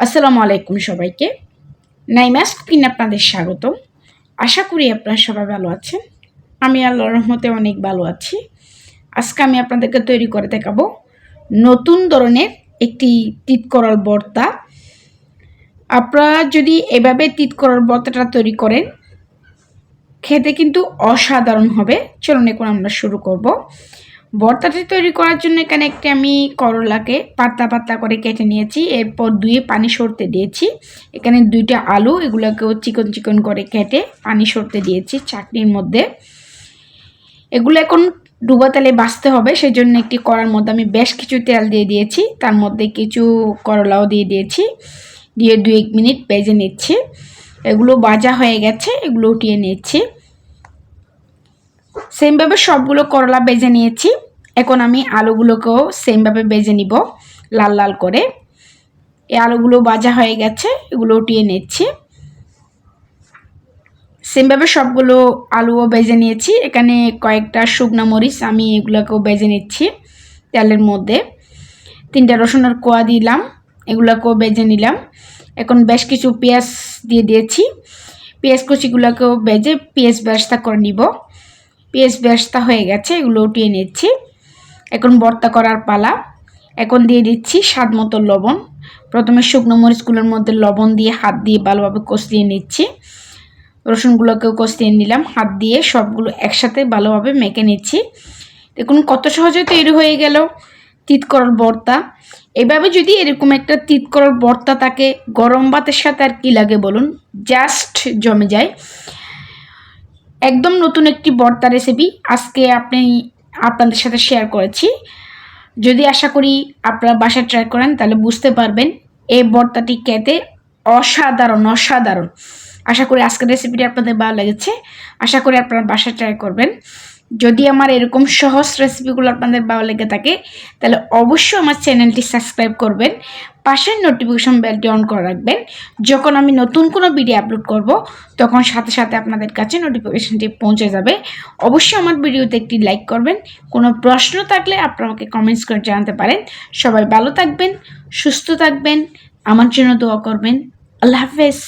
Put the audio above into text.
আসসালামু আলাইকুম সবাইকে। নাইমাস কুকিং আপনাদের স্বাগতম। আশা করি আপনারা সবাই ভালো আছেন। আমি আল্লাহর রহমতে অনেক ভালো আছি। আজকে আমি আপনাদেরকে তৈরি করে দেখাবো নতুন ধরনের একটি তিতকরল ভর্তা। আপনারা যদি এভাবে তিতকরল ভর্তাটা তৈরি করেন, খেতে কিন্তু অসাধারণ হবে। চলুন এখন আমরা শুরু করব। ভর্তাটি তৈরি করার জন্য এখানে একটি আমি করলাকে পাতলা পাতলা করে কেটে নিয়েছি, এরপর ধুয়ে পানি সরতে দিয়েছি। এখানে 2টা আলু, এগুলোকেও চিকন চিকন করে কেটে পানি সরতে দিয়েছি চাটনির মধ্যে। এগুলো এখন ডুবা তেলে ভাজতে হবে, সেই জন্য একটি কড়ার মধ্যে আমি বেশ কিছু তেল দিয়ে দিয়েছি, তার মধ্যে কিছু করলাও দিয়ে দিয়েছি, দিয়ে 2-1 মিনিট ভেজে নিচ্ছি। এগুলো ভাজা হয়ে গেছে, এগুলো উঠিয়ে নিচ্ছি। সেমভাবে সবগুলো করলা ভেজে নিয়েছি। এখন আমি আলুগুলোকেও সেমভাবে ভেজে নিব লাল লাল করে। এই আলুগুলো ভাজা হয়ে গেছে, এগুলো উঠিয়ে নিচ্ছি। সেমভাবে সবগুলো আলুও ভেজে নিয়েছি। এখানে কয়েকটা শুকনো মরিচ আমি এগুলোকেও ভেজে নিচ্ছি তেলের মধ্যে। 3টা রসুনের কোয়া দিলাম, এগুলোকেও ভেজে নিলাম। এখন বেশ কিছু পেঁয়াজ দিয়ে দিয়েছি। পেঁয়াজ কুচিগুলোকেও ভেজে পেঁয়াজ বেরেস্তা করে নিব। পেঁয়াজ বেরেস্তা হয়ে গেছে, এগুলো উঠিয়ে নিচ্ছি। এখন ভর্তা করার পালা। এখন দিয়ে দিচ্ছি স্বাদ মতো লবণ। প্রথমে শুকনো মরিচগুলোর মধ্যে লবণ দিয়ে হাত দিয়ে ভালোভাবে কষিয়ে নিচ্ছি। রসুনগুলোকেও কষিয়ে নিলাম হাত দিয়ে, সবগুলো একসাথে ভালোভাবে মেখে নিচ্ছি। দেখুন কত সহজে তৈরি হয়ে গেল তিতকরল ভর্তা। এভাবে যদি এরকম একটা তিতকরল ভর্তা থাকে, গরম ভাতের সাথে আর কি লাগে বলুন, জাস্ট জমে যায়। একদম নতুন একটি ভর্তা রেসিপি আজকে আপনাদের সাথে শেয়ার করেছি। যদি আশা করি আপনারা বাসায় ট্রাই করেন তাহলে বুঝতে পারবেন এই ভর্তাটি খেতে অসাধারণ অসাধারণ। আশা করি আজকের রেসিপিটি আপনাদের ভালো লেগেছে। আশা করি আপনারা বাসায় ট্রাই করবেন। যদি আমার এরকম সহজ রেসিপিগুলো আপনাদের ভালো লেগে থাকে তাহলে অবশ্যই আমার চ্যানেলটি সাবস্ক্রাইব করবেন, পাশের নোটিফিকেশন বেলটি অন করে রাখবেন। যখন আমি নতুন কোনো ভিডিও আপলোড করব তখন সাথে সাথে আপনাদের কাছে নোটিফিকেশনটি পৌঁছে যাবে। অবশ্যই আমার ভিডিওতে একটি লাইক করবেন। কোনো প্রশ্ন থাকলে আপনারা আমাকে কমেন্টস করে জানাতে পারেন। সবাই ভালো থাকবেন, সুস্থ থাকবেন, আমার জন্য দোয়া করবেন। আল্লাহ হাফেজ।